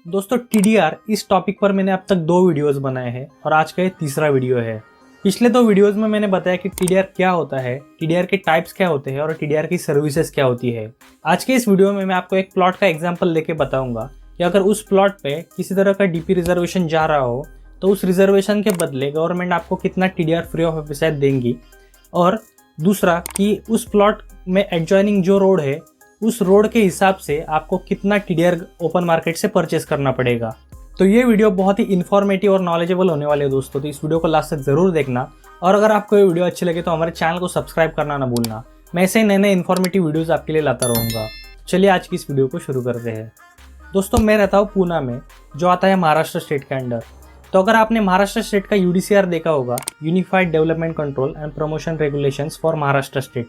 दोस्तों टीडीआर इस टॉपिक पर मैंने अब तक 2 वीडियोस बनाए हैं और आज का ये तीसरा वीडियो है। पिछले 2 वीडियोस में मैंने बताया कि टीडीआर क्या होता है, टीडीआर के टाइप्स क्या होते हैं और टीडीआर की सर्विसेज क्या होती है। आज के इस वीडियो में मैं आपको एक प्लॉट का एग्जांपल देके बताऊंगा कि अगर उस प्लॉट पे किसी तरह का डीपी रिजर्वेशन जा रहा हो तो उस रिजर्वेशन के बदले गवर्नमेंट आपको कितना टीडीआर फ्री ऑफ एफएसआई देंगी, और दूसरा कि उस प्लॉट में एडजॉइनिंग जो रोड है उस रोड के हिसाब से आपको कितना टीडीआर ओपन मार्केट से परचेस करना पड़ेगा। तो ये वीडियो बहुत ही इन्फॉर्मेटिव और नॉलेजेबल होने वाले है दोस्तों, तो इस वीडियो को लास्ट तक जरूर देखना। और अगर आपको ये वीडियो अच्छी लगे तो हमारे चैनल को सब्सक्राइब करना ना भूलना। मैं ऐसे नए नए इन्फॉर्मेटिव वीडियोस आपके लिए लाता रहूँगा। चलिए आज की इस वीडियो को शुरू करते हैं। दोस्तों मैं रहता हूँ पूना में, जो आता है महाराष्ट्र स्टेट के अंडर। तो अगर आपने महाराष्ट्र स्टेट का यूडीसीआर देखा होगा, unified development control and promotion regulations for Maharashtra state,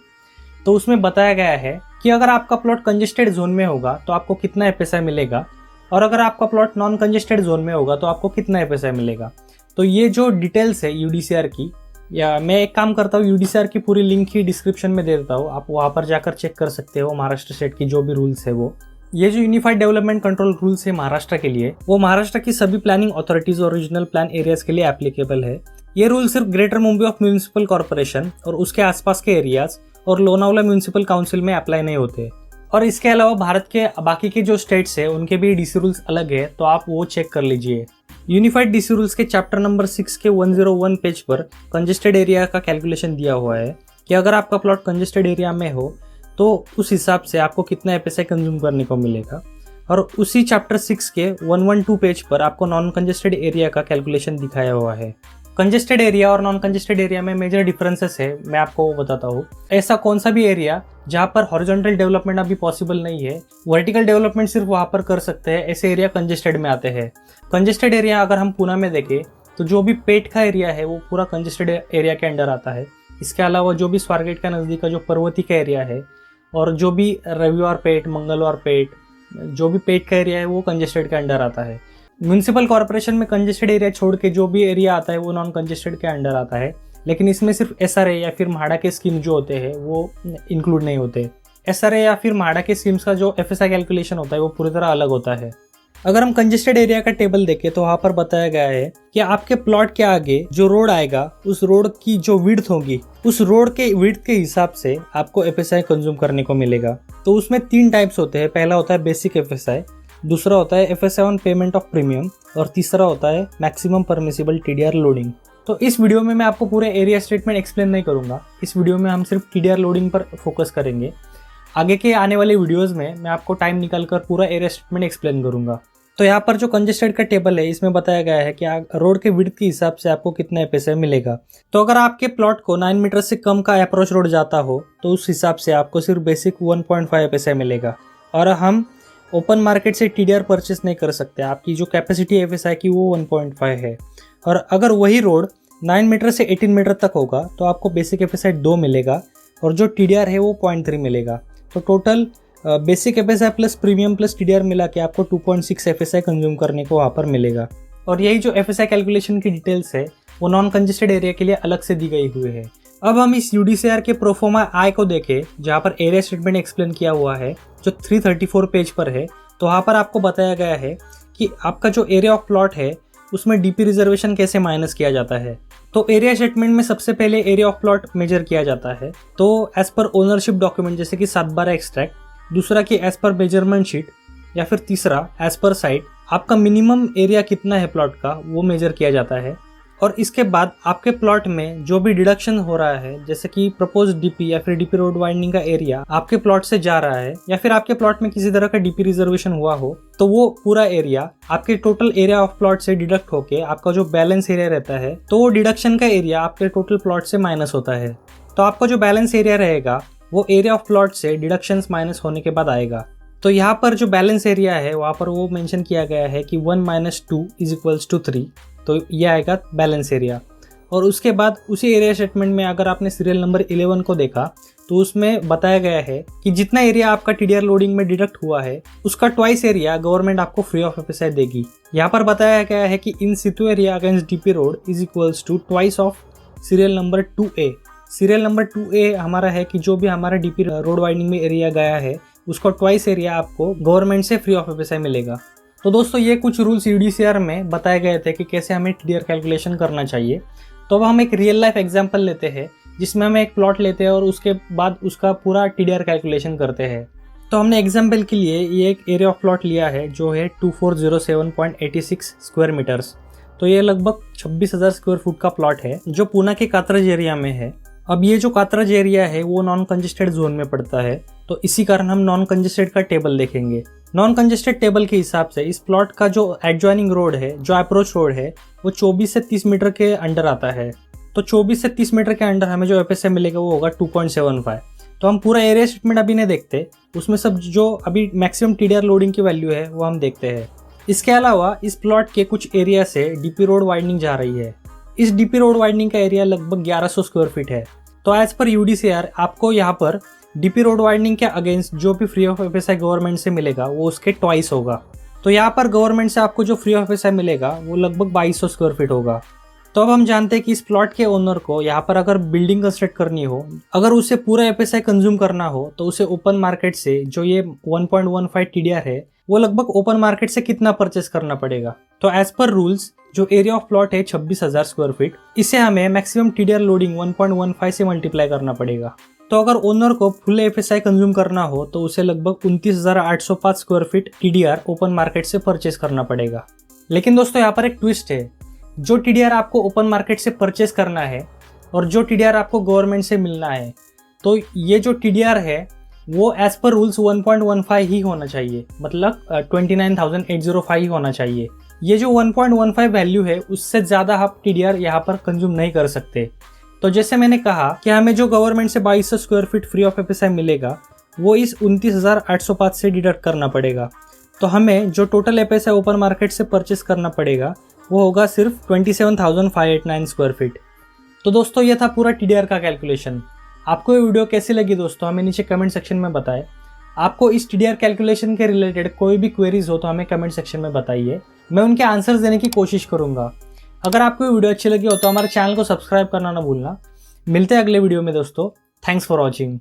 तो उसमें बताया गया है कि अगर आपका प्लॉट कंजेस्टेड जोन में होगा तो आपको कितना एफएसआई मिलेगा, और अगर आपका प्लॉट नॉन कंजेस्टेड जोन में होगा तो आपको कितना एफएसआई मिलेगा। तो ये जो डिटेल्स है यूडीसीआर की, या मैं एक काम करता हूँ यूडीसीआर की पूरी लिंक ही डिस्क्रिप्शन में दे देता हूँ, आप वहाँ पर जाकर चेक कर सकते हो महाराष्ट्र स्टेट की जो भी रूल्स है वो। ये जो यूनिफाइड डेवलपमेंट कंट्रोल रूल्स है महाराष्ट्र के लिए, वो महाराष्ट्र की सभी प्लानिंग अथॉरिटीज और रीजनल प्लान एरियाज के लिए एप्लीकेबल है। ये रूल सिर्फ greater Mumbai of municipal corporation और उसके आसपास के एरियाज और लोनावला म्यूनिसिपल काउंसिल में अप्लाई नहीं होते। और इसके अलावा भारत के बाकी के जो स्टेट्स है उनके भी डीसी रूल्स अलग है, तो आप वो चेक कर लीजिए। यूनिफाइड डीसी रूल्स के चैप्टर नंबर 6 के 101 पेज पर कंजेस्टेड एरिया का कैलकुलेशन दिया हुआ है कि अगर आपका प्लॉट कंजेस्टेड एरिया में हो तो उस हिसाब से आपको कितना एफएसआई कंज्यूम करने को मिलेगा। और उसी चैप्टर 6 के 112 पेज पर आपको नॉन कंजेस्टेड एरिया का कैलकुलेशन दिखाया हुआ है। कंजेस्टेड एरिया और नॉन कंजेस्टेड एरिया में मेजर डिफरेंसेस है, मैं आपको बताता हूँ। ऐसा कौन सा भी एरिया जहाँ पर हॉरिजॉन्टल डेवलपमेंट अभी पॉसिबल नहीं है, वर्टिकल डेवलपमेंट सिर्फ वहाँ पर कर सकते हैं, ऐसे एरिया कंजेस्टेड में आते हैं। कंजेस्टेड एरिया अगर हम पुणे में देखें तो जो भी पेट का एरिया है वो पूरा कंजेस्टेड एरिया के अंडर आता है। इसके अलावा जो भी स्वारगेट का नज़दीक का जो पर्वती का एरिया है और जो भी रविवार पेट, मंगलवार पेट, जो भी पेट का एरिया है वो कंजेस्टेड के अंडर आता है। म्यूनिसिपल कॉर्पोरेशन में कंजेस्टेड एरिया छोड़ के जो भी एरिया आता है वो नॉन कंजेस्टेड के अंडर आता है, लेकिन इसमें सिर्फ एसआरए या फिर म्हाडा के स्कीम जो होते हैं वो इंक्लूड नहीं होते। एसआरए या फिर म्हाडा के स्कीम्स का जो एफएसआई कैलकुलेशन होता है वो पूरी तरह अलग होता है। अगर हम कंजेस्टेड एरिया का टेबल देखें तो वहाँ पर बताया गया है कि आपके प्लॉट के आगे जो रोड आएगा उस रोड की जो विड्थ होगी, उस रोड के विड्थ के हिसाब से आपको एफएसआई कंज्यूम करने को मिलेगा। तो उसमें 3 टाइप्स होते हैं। पहला होता है बेसिक एफएसआई, दूसरा होता है FSI on payment of premium, और तीसरा होता है मैक्सिमम परमिसिबल टीडीआर लोडिंग। तो इस वीडियो में मैं आपको पूरे एरिया स्टेटमेंट एक्सप्लेन नहीं करूंगा, इस वीडियो में हम सिर्फ टीडीआर लोडिंग पर फोकस करेंगे। आगे के आने वाले वीडियोस में मैं आपको टाइम निकालकर पूरा एरिया स्टेटमेंट एक्सप्लेन करूंगा। तो यहाँ पर जो कंजेस्टेड का टेबल है इसमें बताया गया है कि रोड के विड्थ के हिसाब से आपको कितना एफएसआई मिलेगा। तो अगर आपके प्लॉट को 9 मीटर से कम का अप्रोच रोड जाता हो तो उस हिसाब से आपको सिर्फ बेसिक 1.5 एफएसआई मिलेगा। और हम ओपन मार्केट से टीडीआर परचेस नहीं कर सकते, आपकी जो कैपेसिटी एफएसआई की वो 1.5 है। और अगर वही रोड 9 मीटर से 18 मीटर तक होगा तो आपको बेसिक एफएसआई 2 मिलेगा और जो टीडीआर है वो 0.3 मिलेगा। तो total basic FSI plus premium plus TDR मिला के आपको 2.6 एफएसआई कंज्यूम करने को वहाँ पर मिलेगा। और यही जो एफएसआई कैलकुलेशन की डिटेल्स है वो नॉन कंजेस्टेड एरिया के लिए अलग से दी गई हुई है। अब हम इस यूडीसीआर के प्रोफोमा आई को देखें, जहाँ पर एरिया स्टेटमेंट एक्सप्लेन किया हुआ है जो 334 पेज पर है। तो वहाँ पर आपको बताया गया है कि आपका जो एरिया ऑफ प्लॉट है उसमें डीपी रिजर्वेशन कैसे माइनस किया जाता है। तो एरिया स्टेटमेंट में सबसे पहले एरिया ऑफ प्लॉट मेजर किया जाता है, तो एज पर ओनरशिप डॉक्यूमेंट जैसे कि 7/12 एक्सट्रैक्ट, दूसरा कि एज पर मेजरमेंट शीट, या फिर तीसरा एज पर साइट आपका मिनिमम एरिया कितना है प्लॉट का वो मेजर किया जाता है। और इसके बाद आपके प्लॉट में जो भी डिडक्शन हो रहा है, जैसे कि प्रपोज डीपी या फिर डीपी रोड वाइंडिंग का एरिया आपके प्लॉट से जा रहा है, या फिर आपके प्लॉट में किसी तरह का डीपी रिजर्वेशन हुआ हो, तो वो पूरा एरिया आपके टोटल एरिया ऑफ प्लॉट से डिडक्ट होके आपका जो बैलेंस एरिया रहता है, तो वो डिडक्शन का एरिया आपके टोटल प्लॉट से माइनस होता है। तो आपका जो बैलेंस एरिया रहेगा वो एरिया ऑफ प्लॉट से डिडक्शंस माइनस होने के बाद आएगा। तो यहाँ पर जो बैलेंस एरिया है वहाँ पर वो मेंशन किया गया है कि 1 - 2 = 3, तो ये आएगा बैलेंस एरिया। और उसके बाद उसी एरिया स्टेटमेंट में अगर आपने सीरियल नंबर 11 को देखा तो उसमें बताया गया है कि जितना एरिया आपका टीडीआर लोडिंग में डिडक्ट हुआ है उसका ट्वाइस एरिया गवर्नमेंट आपको फ्री ऑफ एफएसआई देगी। यहाँ पर बताया गया है कि in situ area against DP road = twice of serial number 2A। Serial number 2A हमारा है कि जो भी हमारा डीपी रोड वाइंडिंग में एरिया गया है उसका ट्वाइस एरिया आपको गवर्नमेंट से फ्री ऑफ एफएसआई मिलेगा। तो दोस्तों ये कुछ रूल्स यूडीसीआर में बताए गए थे कि कैसे हमें टीडीआर कैलकुलेशन करना चाहिए। तो अब हम एक रियल लाइफ एग्जांपल लेते हैं जिसमें हम एक प्लॉट लेते हैं और उसके बाद उसका पूरा टीडीआर कैलकुलेशन करते हैं। तो हमने एग्जांपल के लिए ये एक एरिया ऑफ प्लॉट लिया है जो है 2407.86 स्क्वायर मीटर्स। तो ये लगभग 26,000 स्क्वायर फुट का प्लॉट है जो पूना के कात्रज एरिया में है। अब ये जो कात्रज एरिया है वो नॉन कंजेस्टेड जोन में पड़ता है, तो इसी कारण हम नॉन कंजेस्टेड का टेबल देखेंगे। नॉन कंजेस्टेड टेबल के हिसाब से इस प्लॉट का जो एडजॉइनिंग रोड है, जो अप्रोच रोड है, वो 24 से 30 मीटर के अंडर आता है। तो 24 से 30 मीटर के अंडर हमें जो एफएसआई मिलेगा वो होगा 2.75। तो हम पूरा एरिया स्टेटमेंट अभी नहीं देखते, उसमें सब जो अभी मैक्सिमम टीडीआर लोडिंग की वैल्यू है वो हम देखते हैं। इसके अलावा इस प्लॉट के कुछ एरिया से डीपी रोड वाइडनिंग जा रही है। इस डीपी रोड वाइडनिंग का एरिया लगभग 1100 स्क्वायर फीट है। तो एज पर यूडीसीआर आपको यहाँ पर डीपी रोड वाइडनिंग के अगेंस्ट जो भी फ्री ऑफ एफएसआई गवर्नमेंट से मिलेगा वो उसके ट्वाइस होगा। तो यहाँ पर गवर्नमेंट से आपको जो फ्री ऑफ एफएसआई मिलेगा वो लगभग 2200 स्क्वायर फीट होगा। तो अब हम जानते हैं कि इस प्लॉट के ओनर को यहाँ पर अगर बिल्डिंग कंस्ट्रक्ट करनी हो, अगर उसे पूरा एफएसआई कंज्यूम करना हो, तो उसे ओपन मार्केट से जो ये 1.15 टीडीआर है वो लगभग ओपन मार्केट से कितना परचेस करना पड़ेगा। तो एज पर रूल्स जो एरिया ऑफ प्लॉट है 26,000 स्क्वायर फीट, इसे हमें मैक्सिमम टीडीआर लोडिंग 1.15 से मल्टीप्लाई करना पड़ेगा। तो अगर ओनर को फुल एफएसआई कंज्यूम करना हो तो उसे लगभग 29,805 square feet TDR open market से परचेस करना पड़ेगा। लेकिन दोस्तों यहाँ पर एक ट्विस्ट है, जो टीडीआर आपको ओपन मार्केट से परचेस करना है और जो टीडीआर आपको गवर्नमेंट से मिलना है, तो ये जो टीडीआर है वो एज पर रूल्स 1.15 ही होना चाहिए, मतलब 29,805 ही होना चाहिए। ये जो 1.15 वैल्यू है उससे ज़्यादा आप टीडीआर यहाँ पर कंज्यूम नहीं कर सकते। तो जैसे मैंने कहा कि हमें जो गवर्नमेंट से 2200 square feet free of FSI मिलेगा वो इस 29,805 से डिडक्ट करना पड़ेगा। तो हमें जो टोटल एफएसआई ओपन मार्केट से परचेस करना पड़ेगा वो होगा सिर्फ 27,589 स्क्वायर फीट। तो दोस्तों ये था पूरा टीडीआर का कैलकुलेशन। आपको ये वीडियो कैसी लगी दोस्तों हमें नीचे कमेंट सेक्शन में बताएं। आपको इस टीडीआर कैलकुलेशन के रिलेटेड कोई भी क्वेरीज हो तो हमें कमेंट सेक्शन में बताइए, मैं उनके आंसर्स देने की कोशिश करूंगा। अगर आपको ये वीडियो अच्छी लगी हो तो हमारे चैनल को सब्सक्राइब करना ना भूलना। मिलते हैं अगले वीडियो में दोस्तों। Thanks for watching.